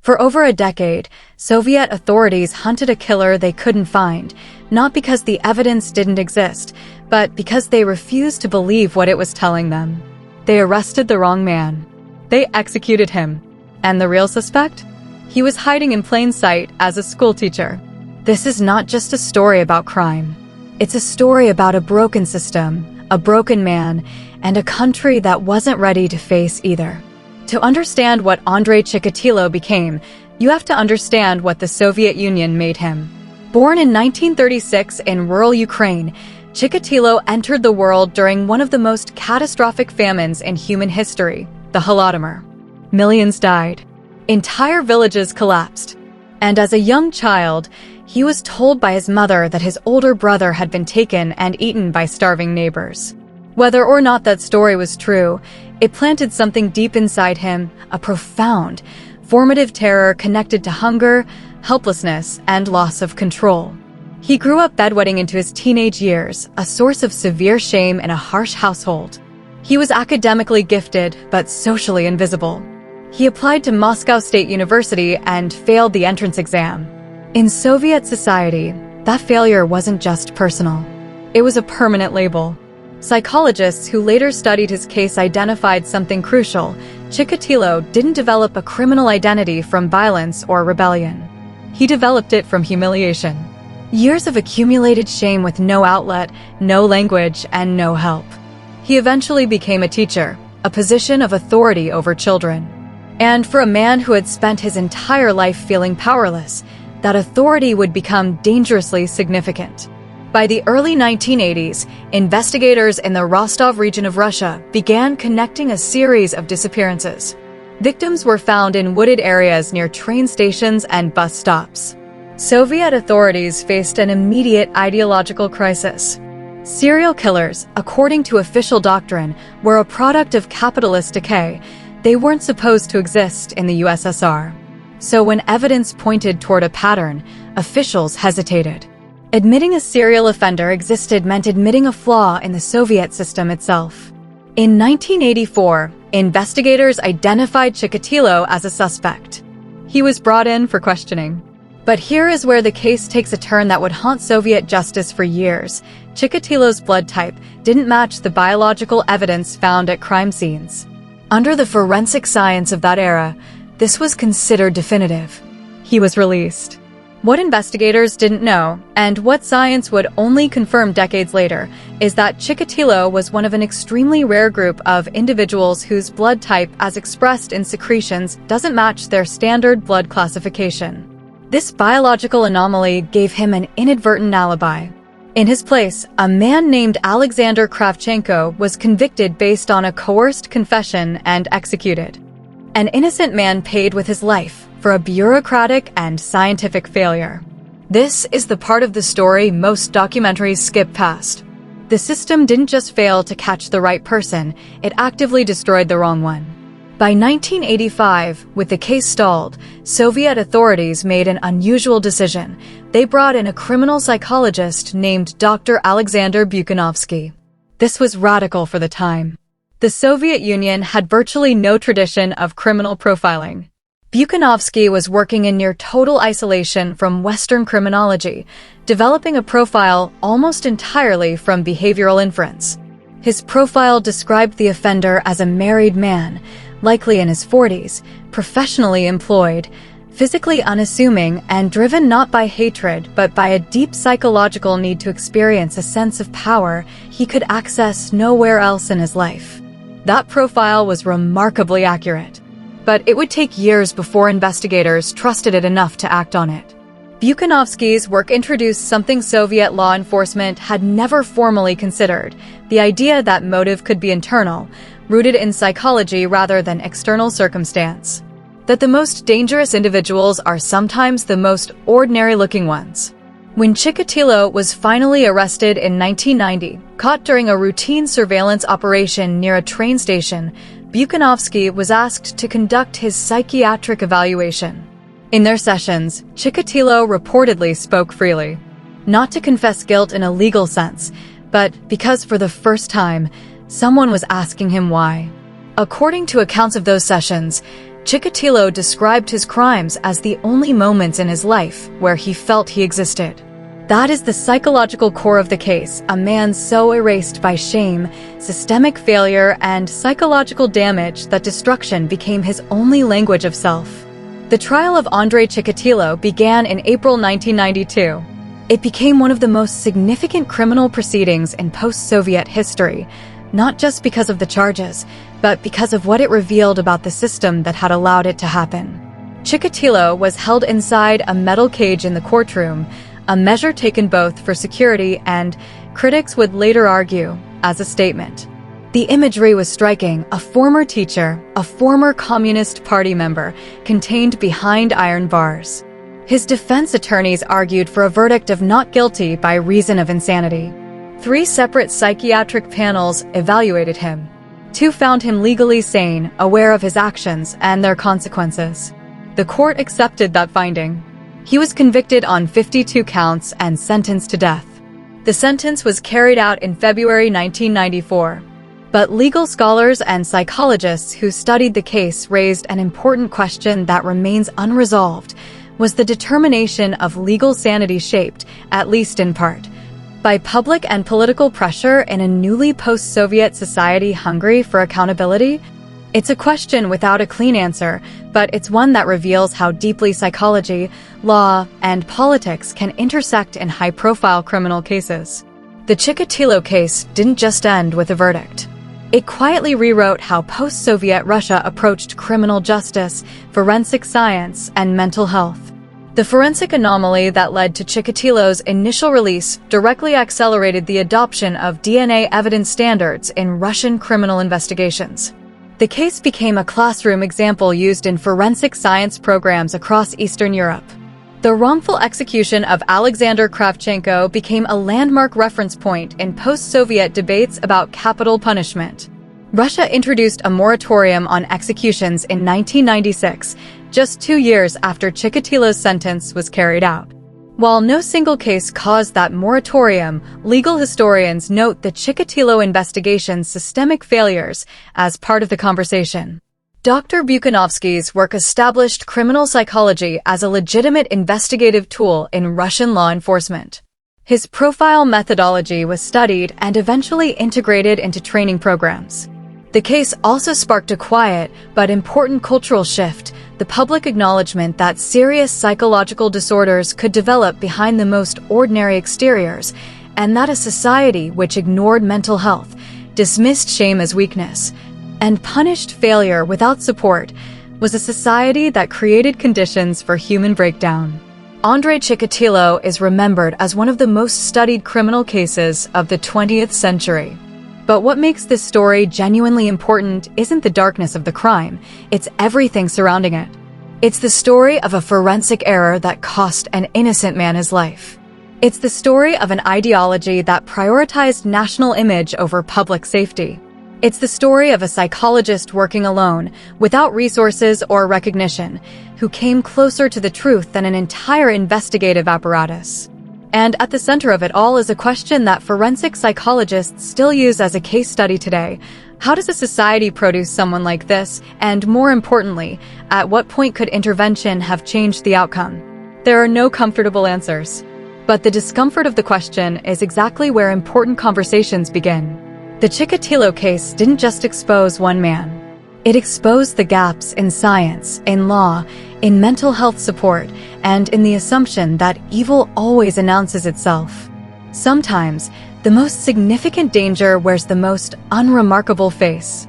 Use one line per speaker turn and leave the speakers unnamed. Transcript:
For over a decade, Soviet authorities hunted a killer they couldn't find, not because the evidence didn't exist, but because they refused to believe what it was telling them. They arrested the wrong man. They executed him. And the real suspect? He was hiding in plain sight as a schoolteacher. This is not just a story about crime. It's a story about a broken system, a broken man, and a country that wasn't ready to face either. To understand what Andrey Chikatilo became, you have to understand what the Soviet Union made him. Born in 1936 in rural Ukraine, Chikatilo entered the world during one of the most catastrophic famines in human history, the Holodomor. Millions died. Entire villages collapsed. And as a young child, he was told by his mother that his older brother had been taken and eaten by starving neighbors. Whether or not that story was true, it planted something deep inside him, a profound, formative terror connected to hunger, helplessness, and loss of control. He grew up bedwetting into his teenage years, a source of severe shame in a harsh household. He was academically gifted, but socially invisible. He applied to Moscow State University and failed the entrance exam. In Soviet society, that failure wasn't just personal. It was a permanent label. Psychologists who later studied his case identified something crucial. Chikatilo didn't develop a criminal identity from violence or rebellion. He developed it from humiliation. Years of accumulated shame with no outlet, no language, and no help. He eventually became a teacher, a position of authority over children. And for a man who had spent his entire life feeling powerless, that authority would become dangerously significant. By the early 1980s, investigators in the Rostov region of Russia began connecting a series of disappearances. Victims were found in wooded areas near train stations and bus stops. Soviet authorities faced an immediate ideological crisis. Serial killers, according to official doctrine, were a product of capitalist decay. They weren't supposed to exist in the USSR. So when evidence pointed toward a pattern, officials hesitated. Admitting a serial offender existed meant admitting a flaw in the Soviet system itself. In 1984, investigators identified Chikatilo as a suspect. He was brought in for questioning. But here is where the case takes a turn that would haunt Soviet justice for years. Chikatilo's blood type didn't match the biological evidence found at crime scenes. Under the forensic science of that era, this was considered definitive. He was released. What investigators didn't know, and what science would only confirm decades later, is that Chikatilo was one of an extremely rare group of individuals whose blood type, as expressed in secretions, doesn't match their standard blood classification. This biological anomaly gave him an inadvertent alibi. In his place, a man named Alexander Kravchenko was convicted based on a coerced confession and executed. An innocent man paid with his life for a bureaucratic and scientific failure. This is the part of the story most documentaries skip past. The system didn't just fail to catch the right person, it actively destroyed the wrong one. By 1985, with the case stalled, Soviet authorities made an unusual decision. They brought in a criminal psychologist named Dr. Alexander Buchanovsky. This was radical for the time. The Soviet Union had virtually no tradition of criminal profiling. Buchanovsky was working in near total isolation from Western criminology, developing a profile almost entirely from behavioral inference. His profile described the offender as a married man, likely in his 40s, professionally employed, physically unassuming, and driven not by hatred but by a deep psychological need to experience a sense of power he could access nowhere else in his life. That profile was remarkably accurate. But it would take years before investigators trusted it enough to act on it. Buchanovsky's work introduced something Soviet law enforcement had never formally considered, the idea that motive could be internal, rooted in psychology rather than external circumstance. That the most dangerous individuals are sometimes the most ordinary-looking ones. When Chikatilo was finally arrested in 1990, caught during a routine surveillance operation near a train station, Buchanovsky was asked to conduct his psychiatric evaluation. In their sessions, Chikatilo reportedly spoke freely. Not to confess guilt in a legal sense, but because for the first time, someone was asking him why. According to accounts of those sessions, Chikatilo described his crimes as the only moments in his life where he felt he existed. That is the psychological core of the case, a man so erased by shame, systemic failure, and psychological damage that destruction became his only language of self. The trial of Andrey Chikatilo began in April 1992. It became one of the most significant criminal proceedings in post-Soviet history, not just because of the charges, but because of what it revealed about the system that had allowed it to happen. Chikatilo was held inside a metal cage in the courtroom, a measure taken both for security and, critics would later argue, as a statement. The imagery was striking: a former teacher, a former Communist Party member, contained behind iron bars. His defense attorneys argued for a verdict of not guilty by reason of insanity. 3 separate psychiatric panels evaluated him. 2 found him legally sane, aware of his actions and their consequences. The court accepted that finding. He was convicted on 52 counts and sentenced to death. The sentence was carried out in February 1994. But legal scholars and psychologists who studied the case raised an important question that remains unresolved. Was the determination of legal sanity shaped, at least in part, by public and political pressure in a newly post-Soviet society hungry for accountability? It's a question without a clean answer, but it's one that reveals how deeply psychology, law, and politics can intersect in high-profile criminal cases. The Chikatilo case didn't just end with a verdict. It quietly rewrote how post-Soviet Russia approached criminal justice, forensic science, and mental health. The forensic anomaly that led to Chikatilo's initial release directly accelerated the adoption of DNA evidence standards in Russian criminal investigations. The case became a classroom example used in forensic science programs across Eastern Europe. The wrongful execution of Alexander Kravchenko became a landmark reference point in post-Soviet debates about capital punishment. Russia introduced a moratorium on executions in 1996, just 2 years after Chikatilo's sentence was carried out. While no single case caused that moratorium, legal historians note the Chikatilo investigation's systemic failures as part of the conversation. Dr. Buchanovsky's work established criminal psychology as a legitimate investigative tool in Russian law enforcement. His profile methodology was studied and eventually integrated into training programs. The case also sparked a quiet but important cultural shift: the public acknowledgement that serious psychological disorders could develop behind the most ordinary exteriors, and that a society which ignored mental health, dismissed shame as weakness, and punished failure without support was a society that created conditions for human breakdown. Andrey Chikatilo is remembered as one of the most studied criminal cases of the 20th century. But what makes this story genuinely important isn't the darkness of the crime, it's everything surrounding it. It's the story of a forensic error that cost an innocent man his life. It's the story of an ideology that prioritized national image over public safety. It's the story of a psychologist working alone, without resources or recognition, who came closer to the truth than an entire investigative apparatus. And at the center of it all is a question that forensic psychologists still use as a case study today. How does a society produce someone like this? And more importantly, at what point could intervention have changed the outcome? There are no comfortable answers. But the discomfort of the question is exactly where important conversations begin. The Chikatilo case didn't just expose one man. It exposed the gaps in science, in law, in mental health support, and in the assumption that evil always announces itself. Sometimes, the most significant danger wears the most unremarkable face.